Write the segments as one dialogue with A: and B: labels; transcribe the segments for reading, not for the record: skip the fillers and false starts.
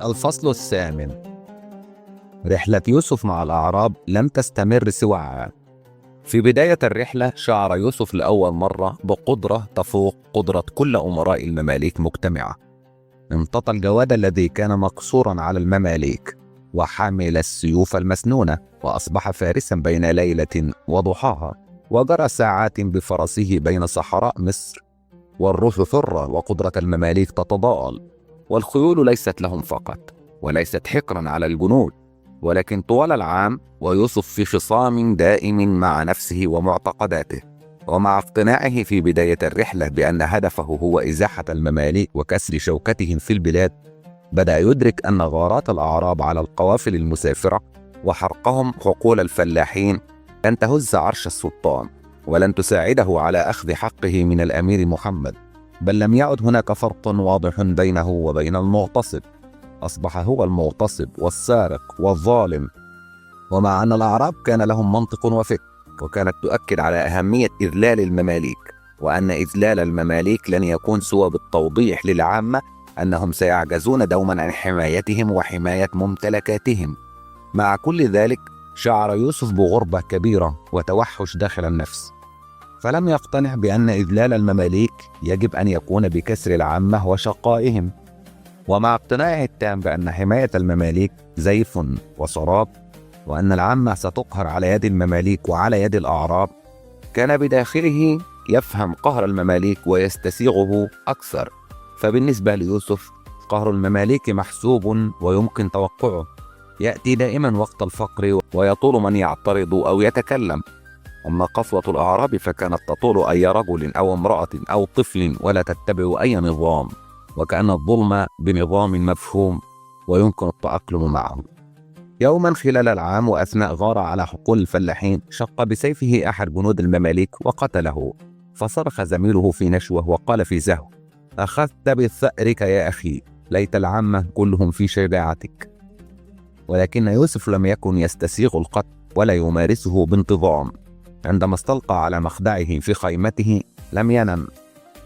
A: الفصل الثامن. رحلة يوسف مع الأعراب لم تستمر سوى عام. في بداية الرحلة شعر يوسف لأول مرة بقدرة تفوق قدرة كل أمراء المماليك مجتمعة. امتطى الجواد الذي كان مقصورا على المماليك وحامل السيوف المسنونة، وأصبح فارسا بين ليلة وضحاها، وجرى ساعات بفرسه بين صحراء مصر. والروح ثرة وقدرة المماليك تتضاءل، والخيول ليست لهم فقط، وليست حقرا على الجنود، ولكن طوال العام ويوسف في خصام دائم مع نفسه ومعتقداته. ومع اقتناعه في بداية الرحلة بأن هدفه هو إزاحة المماليك وكسر شوكتهم في البلاد، بدأ يدرك أن غارات الأعراب على القوافل المسافرة وحرقهم حقول الفلاحين لن تهز عرش السلطان، ولن تساعده على أخذ حقه من الأمير محمد، بل لم يعد هناك فرق واضح بينه وبين المغتصب. أصبح هو المغتصب والسارق والظالم. ومع أن الأعراب كان لهم منطق وفكر، وكانت تؤكد على أهمية إذلال المماليك، وأن إذلال المماليك لن يكون سوى بالتوضيح للعامة أنهم سيعجزون دوما عن حمايتهم وحماية ممتلكاتهم. مع كل ذلك شعر يوسف بغربة كبيرة وتوحش داخل النفس، فلم يقتنع بأن إذلال المماليك يجب أن يكون بكسر العامة وشقائهم. ومع اقتناعه التام بأن حماية المماليك زيف وسراب، وأن العامة ستقهر على يد المماليك وعلى يد الأعراب، كان بداخله يفهم قهر المماليك ويستسيغه أكثر. فبالنسبة ليوسف قهر المماليك محسوب ويمكن توقعه، يأتي دائما وقت الفقر ويطول من يعترض أو يتكلم. أما قسوة الأعراب فكانت تطول أي رجل أو امرأة أو طفل، ولا تتبع أي نظام، وكأن الظلم بنظام مفهوم ويمكن التأقلم معه. يوما خلال العام وأثناء غارة على حقول الفلاحين، شق بسيفه أحد جنود المماليك وقتله، فصرخ زميله في نشوة وقال في زهو: أخذت بثأرك يا أخي، ليت العامة كلهم في شجاعتك. ولكن يوسف لم يكن يستسيغ القتل ولا يمارسه بانتظام. عندما استلقى على مخدعه في خيمته لم ينم،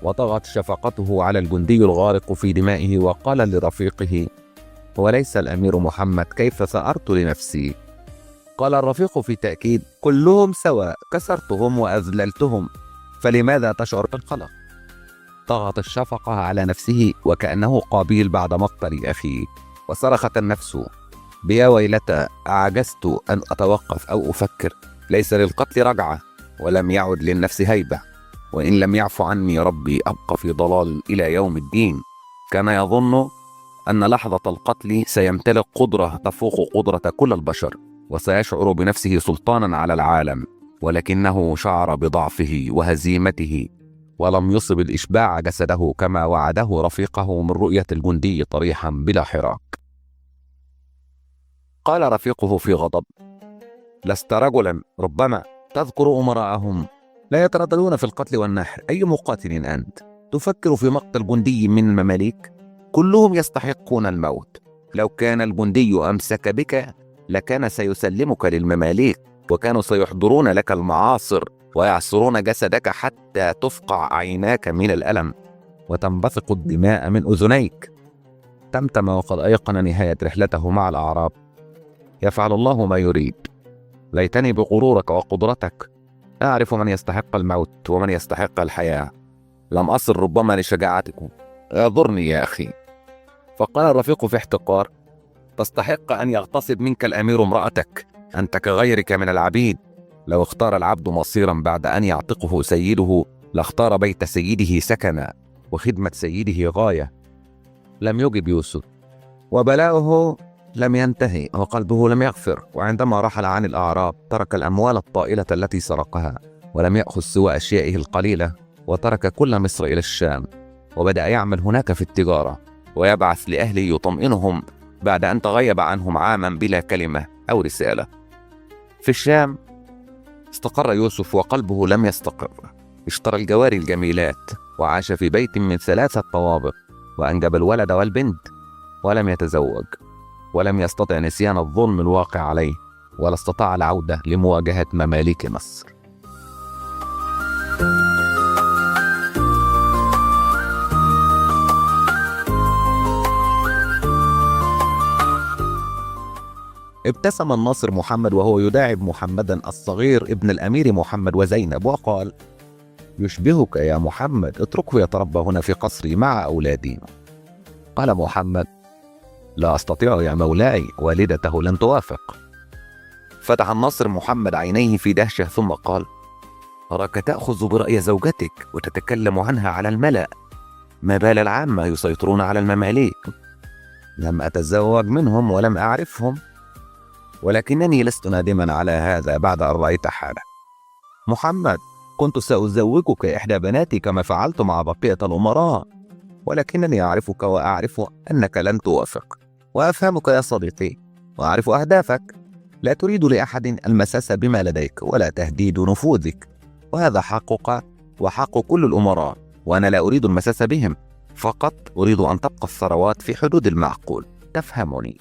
A: وطغت شفقته على الجندي الغارق في دمائه، وقال لرفيقه: وليس الأمير محمد، كيف ثأرت لنفسي؟ قال الرفيق في تأكيد: كلهم سواء، كسرتهم وأذللتهم، فلماذا تشعر بالقلق؟ طغت الشفقة على نفسه وكأنه قابيل بعد مقتل أخيه، وصرخت النفس: بيا ويلتى، أعجزت أن أتوقف أو أفكر، ليس للقتل رجعة، ولم يعد للنفس هيبة، وإن لم يعف عني ربي أبقى في ضلال إلى يوم الدين. كان يظن أن لحظة القتل سيمتلك قدرة تفوق قدرة كل البشر، وسيشعر بنفسه سلطانا على العالم، ولكنه شعر بضعفه وهزيمته، ولم يصب الإشباع جسده كما وعده رفيقه من رؤية الجندي طريحا بلا حراك. قال رفيقه في غضب: لست رجلا، ربما تذكر أمراءهم لا يترددون في القتل والنحر، أي مقاتل أنت؟ تفكر في مقتل جندي من المماليك؟ كلهم يستحقون الموت. لو كان الجندي أمسك بك لكان سيسلمك للمماليك، وكانوا سيحضرون لك المعاصر ويعصرون جسدك حتى تفقع عيناك من الألم وتنبثق الدماء من أذنيك. تمتم وقد أيقن نهاية رحلته مع الأعراب. يفعل الله ما يريد. ليتني بغرورك وقدرتك أعرف من يستحق الموت ومن يستحق الحياة. لم أصل ربما لشجاعتكم، اعذرني يا أخي. فقال الرفيق في احتقار: تستحق أن يغتصب منك الأمير امرأتك، أنت كغيرك من العبيد. لو اختار العبد مصيرا بعد أن يعتقه سيده لاختار بيت سيده سكنا، وخدمة سيده غاية. لم يجب يوسف، وبلاؤه لم ينتهي، وقلبه لم يغفر. وعندما رحل عن الأعراب ترك الأموال الطائلة التي سرقها، ولم يأخذ سوى أشيائه القليلة، وترك كل مصر إلى الشام، وبدأ يعمل هناك في التجارة، ويبعث لأهله يطمئنهم بعد أن تغيب عنهم عاما بلا كلمة أو رسالة. في الشام استقر يوسف وقلبه لم يستقر. اشترى الجواري الجميلات، وعاش في بيت من 3 طوابق، وأنجب الولد والبنت، ولم يتزوج، ولم يستطع نسيان الظلم الواقع عليه، ولا استطاع العودة لمواجهة مماليك مصر. ابتسم الناصر محمد وهو يداعب محمدا الصغير ابن الأمير محمد وزينب وقال: يشبهك يا محمد، اتركه يتربى هنا في قصري مع أولادي. قال محمد: لا أستطيع يا مولاي، والدته لن توافق. فتح الناصر محمد عينيه في دهشة ثم قال: أراك تأخذ برأي زوجتك وتتكلم عنها على الملأ، ما بال العامة يسيطرون على المماليك؟ لم أتزوج منهم ولم أعرفهم، ولكنني لست نادما على هذا بعد أن رأيت حاله. محمد، كنت سأزوجك إحدى بناتي كما فعلت مع بقية الأمراء، ولكنني أعرفك وأعرف أنك لن توافق، وأفهمك يا صديقي وأعرف أهدافك. لا تريد لأحد المساس بما لديك ولا تهديد نفوذك، وهذا حقك وحق كل الأمراء، وأنا لا أريد المساس بهم، فقط أريد أن تبقى الثروات في حدود المعقول. تفهمني؟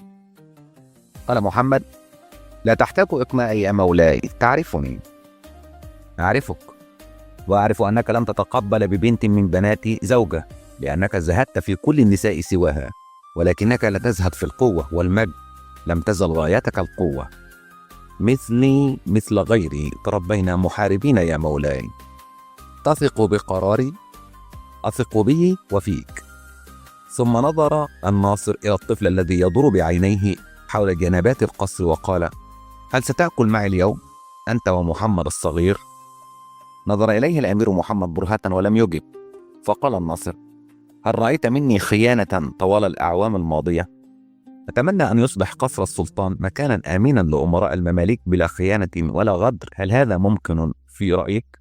A: قال محمد: لا تحتاج إقناعي يا مولاي، تعرفني. أعرفك، وأعرف أنك لم تتقبل ببنت من بناتي زوجة، لأنك زهدت في كل النساء سواها، ولكنك لا تزهد في القوة والمجد، لم تزل غايتك القوة. مثلي مثل غيري، تربينا محاربين يا مولاي. تثق بقراري؟ أثق به وفيك. ثم نظر الناصر إلى الطفل الذي يدور بعينيه حول جنبات القصر وقال: هل ستأكل معي اليوم أنت ومحمد الصغير؟ نظر إليه الأمير محمد برهة ولم يجب، فقال الناصر: هل رأيت مني خيانة طوال الأعوام الماضية؟ أتمنى أن يصبح قصر السلطان مكانا آمنا لأمراء المماليك بلا خيانة ولا غدر. هل هذا ممكن في رأيك؟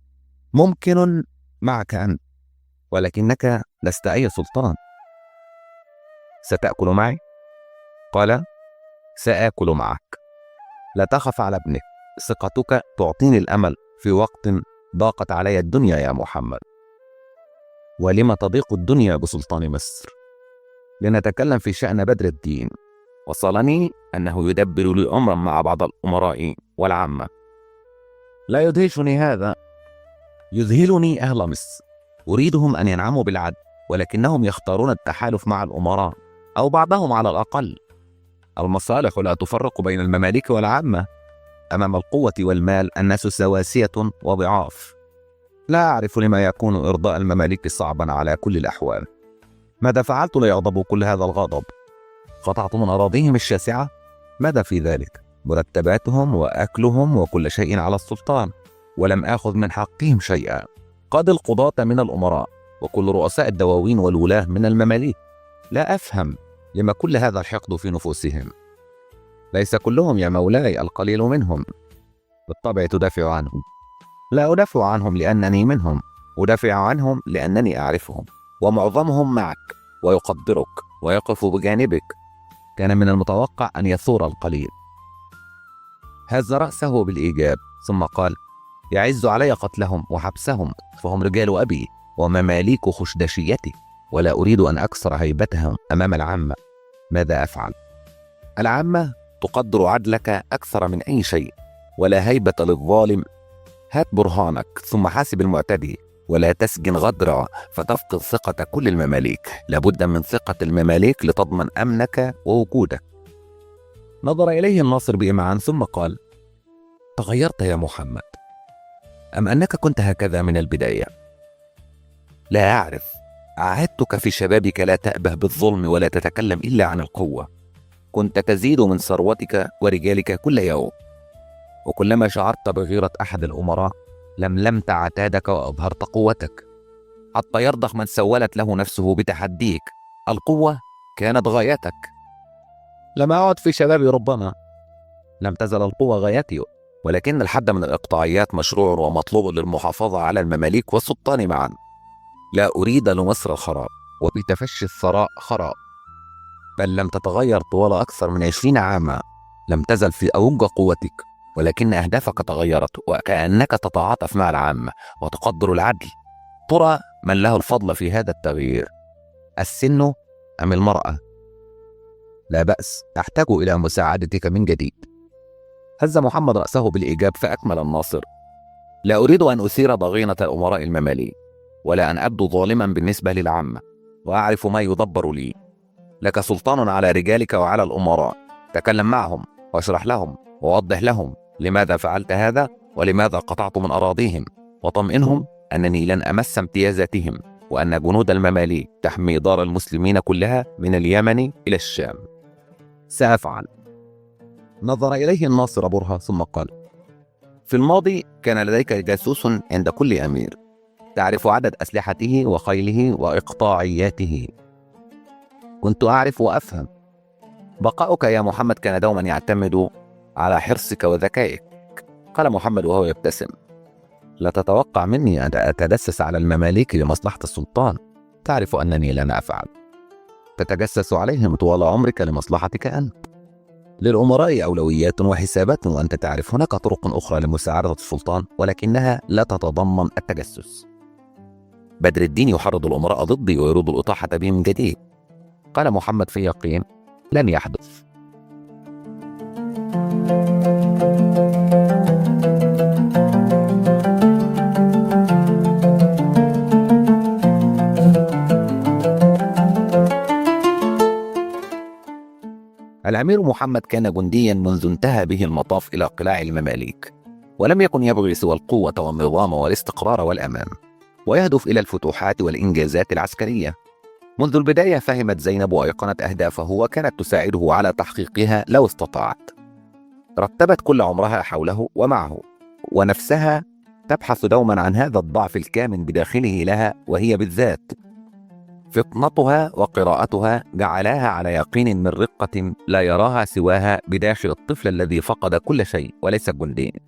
A: ممكن معك أنت، ولكنك لست أي سلطان. ستأكل معي؟ قال: سآكل معك. لا تخف على ابنك، ثقتك تعطيني الأمل في وقت ضاقت علي الدنيا يا محمد. ولم تضيق الدنيا بسلطان مصر؟ لنتكلم في شأن بدر الدين. وصلني أنه يدبر لي أمرا مع بعض الأمراء والعامة. لا يدهشني هذا، يذهلني أهل مصر. أريدهم أن ينعموا بالعدل، ولكنهم يختارون التحالف مع الأمراء أو بعضهم على الأقل. المصالح لا تفرق بين المماليك والعامة. أمام القوة والمال الناس سواسية وضعاف. لا أعرف لما يكون إرضاء المماليك صعبا على كل الأحوال. ماذا فعلت ليغضبوا كل هذا الغضب؟ قطعت من أراضيهم الشاسعة؟ ماذا في ذلك؟ مرتباتهم وأكلهم وكل شيء على السلطان، ولم آخذ من حقهم شيئا. قاد القضاة من الأمراء، وكل رؤساء الدواوين والولاة من المماليك. لا أفهم لما كل هذا الحقد في نفوسهم. ليس كلهم يا مولاي، القليل منهم. بالطبع تدافع عنهم. لا أدافع عنهم لأنني منهم، أدافع عنهم لأنني أعرفهم، ومعظمهم معك ويقدرك ويقف بجانبك. كان من المتوقع أن يثور القليل. هز رأسه بالإيجاب ثم قال: يعز علي قتلهم وحبسهم، فهم رجال أبي ومماليك خشدشيتي، ولا أريد أن أكسر هيبتهم أمام العامة. ماذا أفعل؟ العامة تقدر عدلك أكثر من أي شيء، ولا هيبة للظالم. هات برهانك ثم حاسب المعتدي، ولا تسجن غدرا فتفقد ثقة كل المماليك. لابد من ثقة المماليك لتضمن أمنك ووجودك. نظر إليه الناصر بإمعان ثم قال: تغيرت يا محمد، أم أنك كنت هكذا من البداية؟ لا أعرف. عاهدتك في شبابك لا تأبه بالظلم ولا تتكلم إلا عن القوة. كنت تزيد من ثروتك ورجالك كل يوم، وكلما شعرت بغيرة أحد الأمراء لملمت عتادك وأظهرت قوتك، حتى يرضخ من سولت له نفسه بتحديك. القوة كانت غايتك. لم أعد في شبابي ربما، لم تزل القوة غايتي، ولكن الحد من الإقطاعيات مشروع ومطلوب للمحافظة على المماليك والسلطان معا. لا أريد لمصر الخراب، وبتفشي الثراء خراب. بل لم تتغير طوال أكثر من 20 عاما. لم تزل في أوج قوتك، ولكن أهدافك تغيرت، وكأنك تتعاطف مع العامة وتقدر العدل. ترى من له الفضل في هذا التغيير، السن أم المرأة؟ لا بأس، أحتاج إلى مساعدتك من جديد. هز محمد رأسه بالإيجاب فأكمل الناصر: لا أريد أن أثير ضغينة أمراء المماليك، ولا أن أبدو ظالما بالنسبة للعامة، وأعرف ما يدبر لي. لك سلطان على رجالك وعلى الأمراء، تكلم معهم واشرح لهم ووضح لهم لماذا فعلت هذا ولماذا قطعت من أراضيهم، وطمئنهم أنني لن أمس امتيازاتهم، وأن جنود المماليك تحمي دار المسلمين كلها من اليمن إلى الشام. سأفعل. نظر إليه الناصر برهة ثم قال: في الماضي كان لديك جاسوس عند كل أمير، تعرف عدد أسلحته وخيله وإقطاعياته. كنت أعرف وأفهم. بقاؤك يا محمد كان دوما يعتمد على حرصك وذكائك. قال محمد وهو يبتسم: لا تتوقع مني أن أتجسس على المماليك لمصلحة السلطان، تعرف أنني لن أفعل. تتجسس عليهم طوال عمرك لمصلحتك أنت. للأمراء أولويات وحسابات، وأنت تعرف هناك طرق أخرى لمساعدة السلطان ولكنها لا تتضمن التجسس. بدر الدين يحرض الأمراء ضدي ويريد الإطاحة بي من جديد. قال محمد في يقين: لن يحدث. الأمير محمد كان جنديا منذ انتهى به المطاف إلى قلاع المماليك، ولم يكن يبغي سوى القوة والنظام والاستقرار والأمان، ويهدف إلى الفتوحات والإنجازات العسكرية. منذ البداية فهمت زينب وأيقنت أهدافه وكانت تساعده على تحقيقها لو استطاعت. رتبت كل عمرها حوله ومعه، ونفسها تبحث دوما عن هذا الضعف الكامن بداخله لها وهي بالذات. فطنتها وقراءتها جعلاها على يقين من رقة لا يراها سواها بداخل الطفل الذي فقد كل شيء وليس جندي.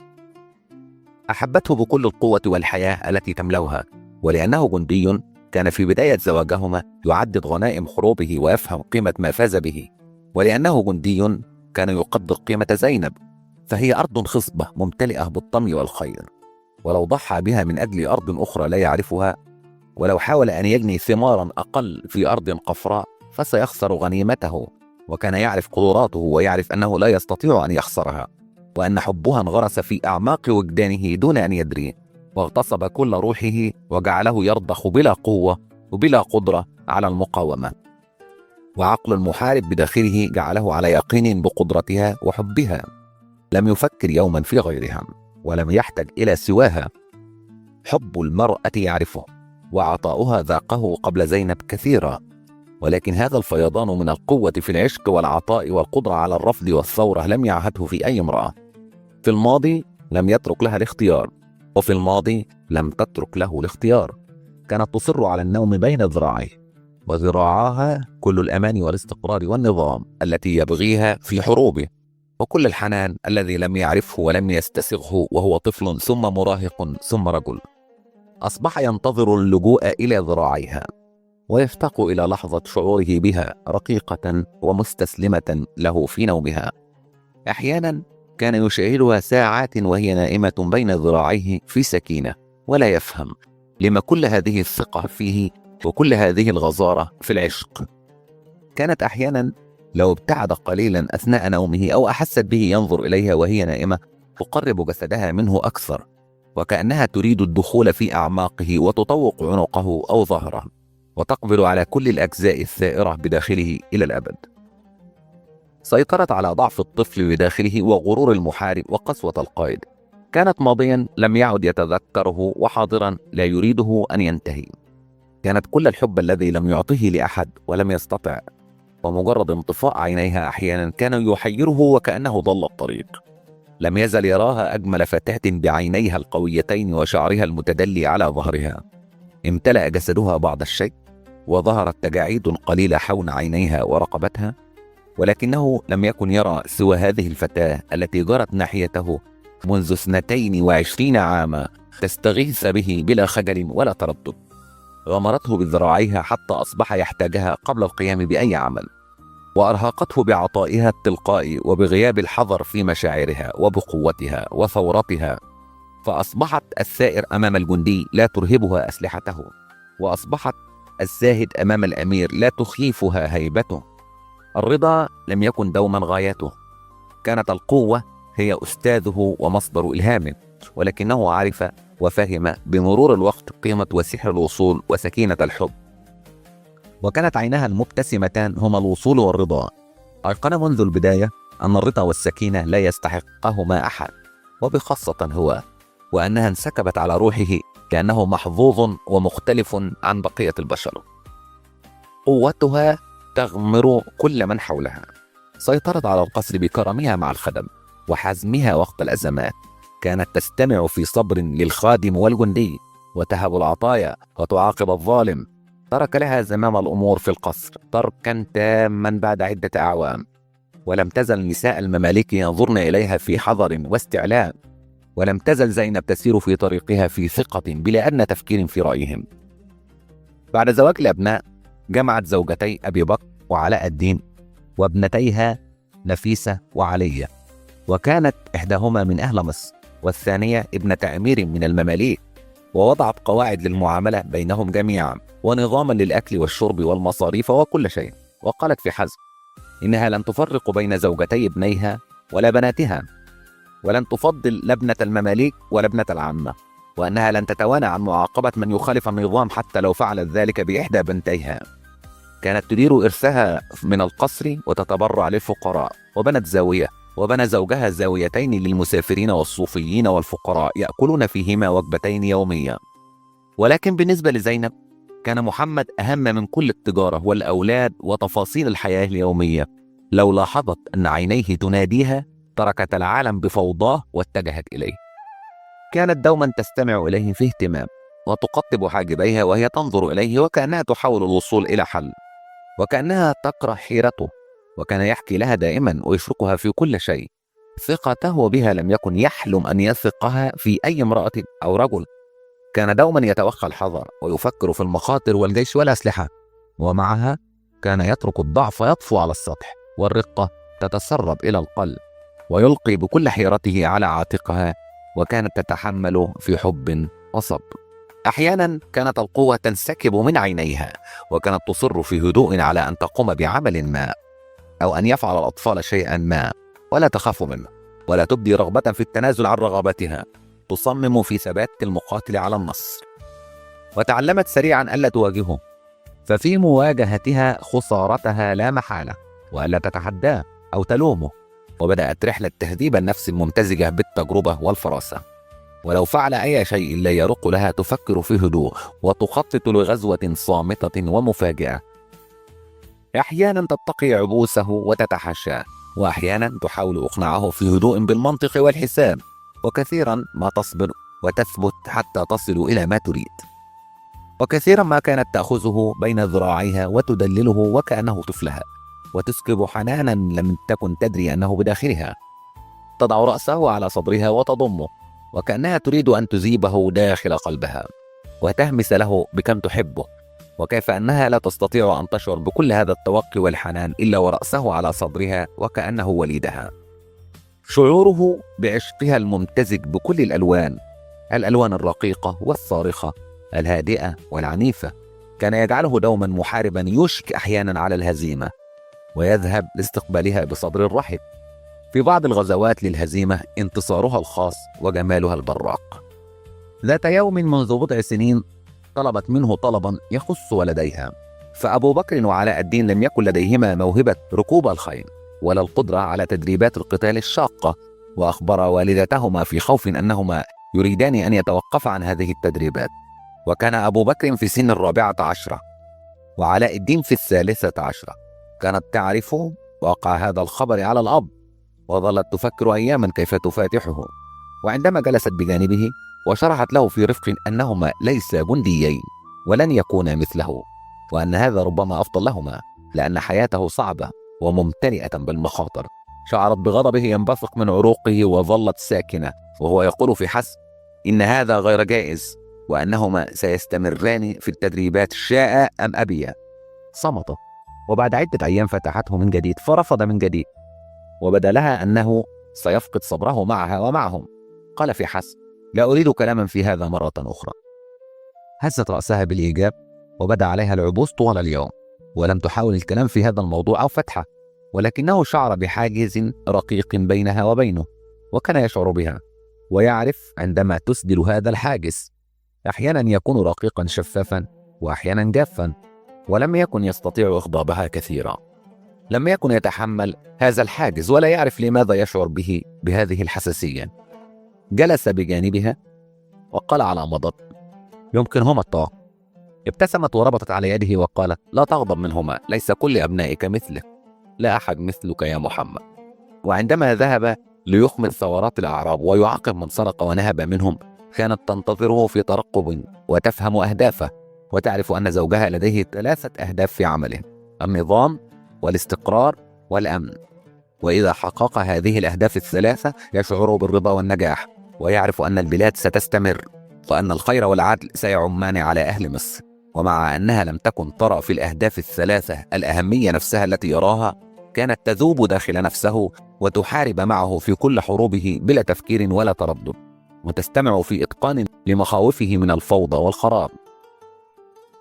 A: أحبته بكل القوة والحياة التي تملوها، ولأنه جندي كان في بداية زواجهما يعدد غنائم حروبه ويفهم قيمة ما فاز به، ولأنه جندي كان يقدر قيمة زينب، فهي أرض خصبة ممتلئة بالطمي والخير، ولو ضحى بها من أجل أرض أخرى لا يعرفها، ولو حاول أن يجني ثمارا أقل في أرض قفراء فسيخسر غنيمته. وكان يعرف قدراته ويعرف أنه لا يستطيع أن يخسرها، وأن حبها انغرس في أعماق وجدانه دون أن يدري، واغتصب كل روحه وجعله يرضخ بلا قوة وبلا قدرة على المقاومة. وعقل المحارب بداخله جعله على يقين بقدرتها وحبها. لم يفكر يوما في غيرها ولم يحتج إلى سواها. حب المرأة يعرفه، وعطاؤها ذاقه قبل زينب كثيرا، ولكن هذا الفيضان من القوة في العشق والعطاء والقدرة على الرفض والثورة لم يعهده في أي امرأة. في الماضي لم يترك لها الاختيار، وفي الماضي لم تترك له الاختيار. كانت تصر على النوم بين ذراعيه، وذراعاها كل الأمان والاستقرار والنظام التي يبغيها في حروبه، وكل الحنان الذي لم يعرفه ولم يستسغه وهو طفل ثم مراهق ثم رجل. أصبح ينتظر اللجوء إلى ذراعيها، ويفتق إلى لحظة شعوره بها رقيقة ومستسلمة له في نومها. أحيانا كان يشاهدها ساعات وهي نائمة بين ذراعيه في سكينة، ولا يفهم لما كل هذه الثقة فيه وكل هذه الغزارة في العشق. كانت أحيانا لو ابتعد قليلا أثناء نومه أو أحست به ينظر إليها وهي نائمة تقرب جسدها منه أكثر، وكأنها تريد الدخول في أعماقه وتطوق عنقه أو ظهره، وتقبل على كل الأجزاء الثائرة بداخله إلى الأبد. سيطرت على ضعف الطفل بداخله وغرور المحارب وقسوة القائد. كانت ماضيا لم يعد يتذكره، وحاضرا لا يريده أن ينتهي. كانت كل الحب الذي لم يعطه لأحد ولم يستطع، ومجرد انطفاء عينيها أحيانا كان يحيره وكأنه ضل الطريق. لم يزل يراها أجمل فتاة بعينيها القويتين وشعرها المتدلي على ظهرها. امتلأ جسدها بعض الشيء، وظهرت تجاعيد قليلة حول عينيها ورقبتها، ولكنه لم يكن يرى سوى هذه الفتاة التي جرت ناحيته منذ 22 عاما تستغيث به بلا خجل ولا تردد. غمرته بذراعيها حتى أصبح يحتاجها قبل القيام بأي عمل، وأرهقته بعطائها التلقائي وبغياب الحذر في مشاعرها وبقوتها وثورتها، فأصبحت الثائر أمام الجندي لا ترهبها أسلحته، وأصبحت الزاهد أمام الأمير لا تخيفها هيبته. الرضا لم يكن دوما غايته، كانت القوة هي أستاذه ومصدر إلهامه، ولكنه عرف وفهم بمرور الوقت قيمة وسحر الوصول وسكينة الحب. وكانت عينها المبتسمتان هما الوصول والرضا. أيقن منذ البداية أن الرضا والسكينة لا يستحقهما أحد، وبخاصة هو، وأنها انسكبت على روحه كأنه محظوظ ومختلف عن بقية البشر. قوتها تغمر كل من حولها. سيطرت على القصر بكرمها مع الخدم وحزمها وقت الأزمات. كانت تستمع في صبر للخادم والجندي، وتهب العطايا وتعاقب الظالم. ترك لها زمام الأمور في القصر تركا تاما بعد عدة أعوام، ولم تزل نساء المماليك ينظرن إليها في حذر واستعلاء، ولم تزل زينب تسير في طريقها في ثقة بلا أدنى تفكير في رأيهم. بعد زواج الأبناء جمعت زوجتي أبي بكر وعلاء الدين وابنتيها نفيسة وعلية، وكانت إحداهما من أهل مصر والثانية ابنة أمير من المماليك، ووضعت قواعد للمعاملة بينهم جميعا ونظاما للأكل والشرب والمصاريف وكل شيء. وقالت في حزم إنها لن تفرق بين زوجتي ابنيها ولا بناتها، ولن تفضل لا ابنة المماليك ولا ابنة العامة، وأنها لن تتوانى عن معاقبة من يخالف النظام حتى لو فعلت ذلك بإحدى بنتيها. كانت تدير إرثها من القصر وتتبرع للفقراء، وبنت زاوية، وبنى زوجها زاويتين للمسافرين والصوفيين والفقراء يأكلون فيهما وجبتين يوميا. ولكن بالنسبة لزينب كان محمد أهم من كل التجارة والأولاد وتفاصيل الحياة اليومية. لو لاحظت أن عينيه تناديها تركت العالم بفوضاه واتجهت إليه. كانت دوما تستمع إليه في اهتمام، وتقطب حاجبيها وهي تنظر إليه وكأنها تحاول الوصول إلى حل، وكأنها تكره حيرته. وكان يحكي لها دائما ويشركها في كل شيء. ثقته بها لم يكن يحلم أن يثقها في أي امرأة أو رجل. كان دوما يتوخى الحذر ويفكر في المخاطر والجيش والأسلحة، ومعها كان يترك الضعف يطفو على السطح، والرقة تتسرب إلى القلب، ويلقي بكل حيرته على عاتقها، وكانت تتحمل في حب وصبر. أحيانا كانت القوة تنسكب من عينيها، وكانت تصر في هدوء على أن تقوم بعمل ما، أو أن يفعل الأطفال شيئا ما، ولا تخاف منه، ولا تبدي رغبة في التنازل عن رغباتها. تصمم في ثبات المقاتل على النصر. وتعلمت سريعا ألا تواجهه، ففي مواجهتها خسارتها لا محالة، وألا تتحداه أو تلومه. وبدأت رحلة تهذيب النفس الممتزجة بالتجربة والفراسة. ولو فعل أي شيء لا يرق لها تفكر في هدوء، وتخطط لغزوة صامتة ومفاجئة. أحيانا تتقي عبوسه وتتحاشاه، وأحيانا تحاول إقناعه في هدوء بالمنطق والحساب، وكثيرا ما تصبر وتثبت حتى تصل إلى ما تريد. وكثيرا ما كانت تأخذه بين ذراعيها وتدلله وكأنه طفلها، وتسكب حنانا لم تكن تدري أنه بداخلها. تضع رأسه على صدرها وتضمه، وكأنها تريد أن تذيبه داخل قلبها، وتهمس له بكم تحبه، وكيف أنها لا تستطيع أن تشعر بكل هذا التوقي والحنان إلا ورأسه على صدرها وكأنه وليدها. شعوره بعشقها الممتزج بكل الألوان الرقيقة والصارخة، الهادئة والعنيفة، كان يجعله دوما محاربا يشك أحيانا على الهزيمة، ويذهب لاستقبالها بصدر رحب. في بعض الغزوات للهزيمة انتصارها الخاص وجمالها البراق. ذات يوم منذ بضع سنين طلبت منه طلبا يخص ولديها، فأبو بكر وعلاء الدين لم يكن لديهما موهبة ركوب الخيل ولا القدرة على تدريبات القتال الشاقة، وأخبر والدتهما في خوف أنهما يريدان أن يتوقفا عن هذه التدريبات. وكان أبو بكر في سن 14 وعلاء الدين في 13. كانت تعرف واقع هذا الخبر على الأب، وظلت تفكر أياما كيف تفاتحه. وعندما جلست بجانبه وشرحت له في رفق أنهما ليسا جنديين ولن يكونا مثله، وأن هذا ربما أفضل لهما لأن حياته صعبة وممتلئة بالمخاطر، شعرت بغضبه ينبثق من عروقه وظلت ساكنة، وهو يقول في حسب إن هذا غير جائز، وأنهما سيستمران في التدريبات شاء أم أبيا. صمت، وبعد عدة أيام فتحته من جديد فرفض من جديد، وبدا لها أنه سيفقد صبره معها ومعهم. قال في حسب: لا أريد كلاما في هذا مرة أخرى. هزت رأسها بالإيجاب، وبدا عليها العبوس طوال اليوم، ولم تحاول الكلام في هذا الموضوع أو فتحه، ولكنه شعر بحاجز رقيق بينها وبينه، وكان يشعر بها ويعرف عندما تسدل هذا الحاجز. أحيانا يكون رقيقا شفافا، وأحيانا جافا، ولم يكن يستطيع إغضابها كثيرا. لم يكن يتحمل هذا الحاجز ولا يعرف لماذا يشعر به بهذه الحساسية. جلس بجانبها وقال على مضض: يمكنهما الطاقة. ابتسمت وربطت على يده وقالت: لا تغضب منهما، ليس كل أبنائك مثلك، لا أحد مثلك يا محمد. وعندما ذهب ليخمد ثورات الأعراب ويعاقب من سرق ونهب منهم، كانت تنتظره في ترقب وتفهم أهدافه، وتعرف أن زوجها لديه 3 أهداف في عمله: النظام والاستقرار والأمن. وإذا حقق هذه الأهداف ال3 يشعر بالرضا والنجاح، ويعرف أن البلاد ستستمر، وأن الخير والعدل سيعمان على أهل مصر. ومع أنها لم تكن ترى في الأهداف ال3 الأهمية نفسها التي يراها، كانت تذوب داخل نفسه وتحارب معه في كل حروبه بلا تفكير ولا تردد، وتستمع في إتقان لمخاوفه من الفوضى والخراب.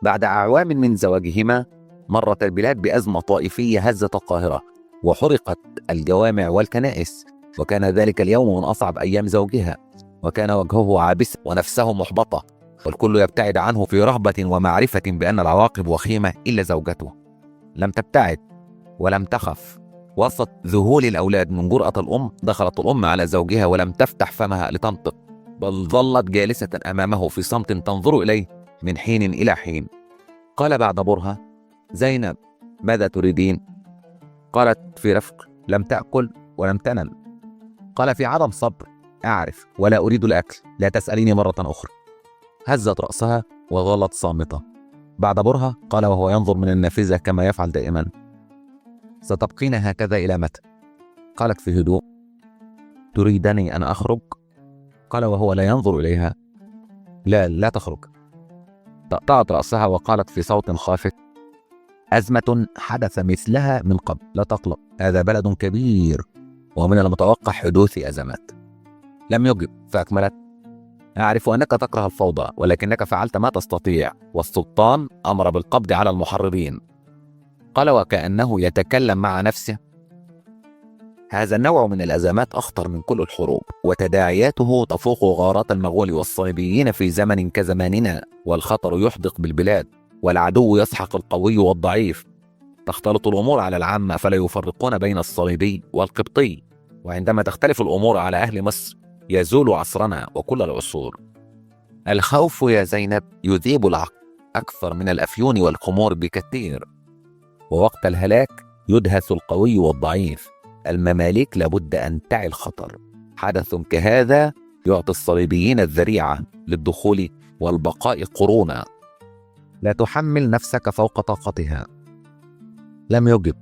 A: بعد أعوام من زواجهما، مرت البلاد بأزمة طائفية هزت القاهرة، وحرقت الجوامع والكنائس، وكان ذلك اليوم من أصعب أيام زوجها، وكان وجهه عابسا ونفسه محبطة، والكل يبتعد عنه في رهبة ومعرفة بأن العواقب وخيمة، إلا زوجته لم تبتعد ولم تخف. وسط ذهول الأولاد من جرأة الأم، دخلت الأم على زوجها ولم تفتح فمها لتنطق، بل ظلت جالسة أمامه في صمت تنظر إليه من حين إلى حين. قال بعد برهة: زينب، ماذا تريدين؟ قالت في رفق: لم تأكل ولم تنم. قال في عدم صبر: أعرف ولا أريد الأكل، لا تسأليني مرة أخرى. هزت رأسها وظلت صامتة. بعد برهة قال وهو ينظر من النافذة كما يفعل دائما: ستبقين هكذا إلى متى؟ قالت في هدوء: تريدني أن أخرج؟ قال وهو لا ينظر إليها: لا، لا تخرج. طأطأت رأسها وقالت في صوت خافت: أزمة حدث مثلها من قبل، لا تقلق، هذا بلد كبير ومن المتوقع حدوث أزمات. لم يجب، فأكملت: أعرف أنك تكره الفوضى، ولكنك فعلت ما تستطيع، والسلطان أمر بالقبض على المحرضين. قال وكأنه يتكلم مع نفسه: هذا النوع من الأزمات أخطر من كل الحروب، وتداعياته تفوق غارات المغول والصليبيين في زمن كزماننا، والخطر يحدق بالبلاد، والعدو يسحق القوي والضعيف. تختلط الأمور على العامة فلا يفرقون بين الصليبي والقبطي، وعندما تختلف الأمور على أهل مصر يزول عصرنا وكل العصور. الخوف يا زينب يذيب العقل أكثر من الأفيون والخمور بكثير، ووقت الهلاك يدهس القوي والضعيف. المماليك لابد أن تعي الخطر. حدث كهذا يعطي الصليبيين الذريعة للدخول والبقاء قرونا. لا تحمل نفسك فوق طاقتها. لم يجب.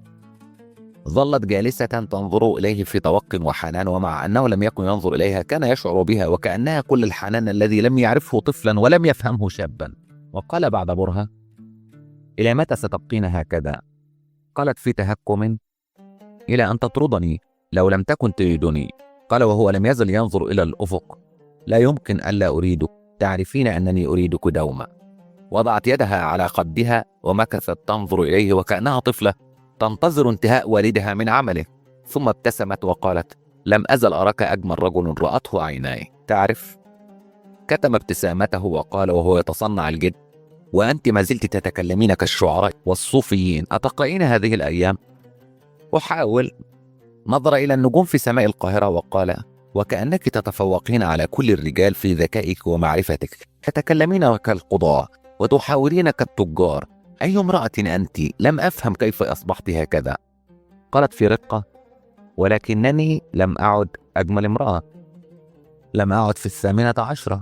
A: ظلت جالسة تنظر إليه في توق وحنان، ومع أنه لم يكن ينظر إليها كان يشعر بها، وكأنها كل الحنان الذي لم يعرفه طفلا ولم يفهمه شابا. وقال بعد برهة: إلى متى ستبقين هكذا؟ قالت في تهكم: إلى أن تطردني لو لم تكن تريدني. قال وهو لم يزل ينظر إلى الأفق: لا يمكن ألا أريدك، تعرفين أنني أريدك دوما. وضعت يدها على خدها ومكثت تنظر إليه وكأنها طفلة تنتظر انتهاء والدها من عمله، ثم ابتسمت وقالت: لم أزل أراك أجمل رجل رأته عيناي، تعرف. كتم ابتسامته وقال وهو يتصنع الجد: وأنت ما زلت تتكلمين كالشعراء والصوفيين، أتقرأين هذه الأيام؟ أحاول. نظر إلى النجوم في سماء القاهرة وقال: وكأنك تتفوقين على كل الرجال في ذكائك ومعرفتك، تتكلمين كالقضاة وتحاورين كالتجار. أي امرأة أنت؟ لم أفهم كيف أصبحت هكذا. قالت في رقة: ولكنني لم أعد أجمل امرأة، لم أعد في 18.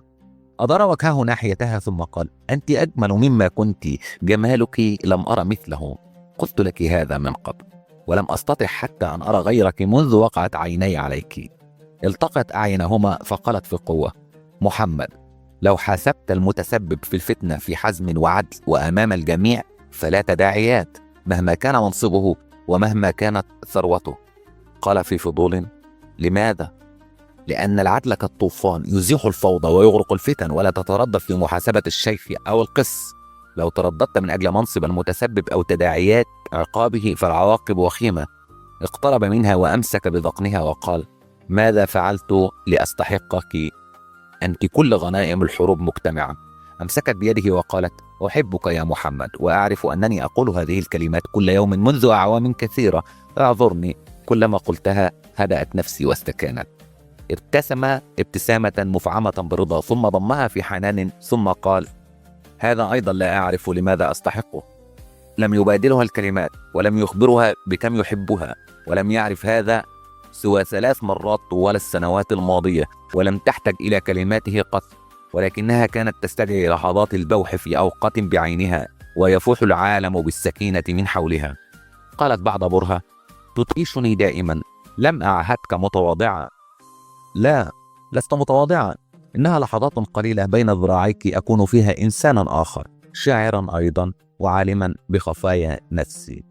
A: أدار وجهه ناحيتها ثم قال: أنت أجمل مما كنت، جمالك لم أرى مثله. قلت لك هذا من قبل، ولم أستطع حتى أن أرى غيرك منذ وقعت عيني عليك. التقت أعينهما فقالت في قوة: محمد، لو حاسبت المتسبب في الفتنة في حزم وعدل وأمام الجميع فلا تداعيات، مهما كان منصبه ومهما كانت ثروته. قال في فضول: لماذا؟ لأن العدل كالطوفان يزيح الفوضى ويغرق الفتن، ولا تتردد في محاسبة الشيخ أو القس. لو ترددت من أجل منصب المتسبب أو تداعيات عقابه فالعواقب وخيمة. اقترب منها وأمسك بذقنها وقال: ماذا فعلت لأستحقك؟ أنت كل غنائم الحروب مجتمعة، أمسكت بيده وقالت: أحبك يا محمد، وأعرف أنني أقول هذه الكلمات كل يوم منذ أعوام كثيرة، اعذرني. كلما قلتها هدأت نفسي واستكانت. ابتسم ابتسامة مفعمة برضا، ثم ضمها في حنان، ثم قال: هذا أيضا لا أعرف لماذا أستحقه. لم يبادلها الكلمات، ولم يخبرها بكم يحبها، ولم يعرف هذا سوى 3 مرات طوال السنوات الماضية، ولم تحتج إلى كلماته قط، ولكنها كانت تستدعي لحظات البوح في أوقات بعينها، ويفوح العالم بالسكينة من حولها. قالت بعد برهة: تطيشني دائما، لم أعهدك متواضعة. لا، لست متواضعا، إنها لحظات قليلة بين ذراعيك أكون فيها إنسانا آخر، شاعرا أيضا، وعالما بخفايا نفسي.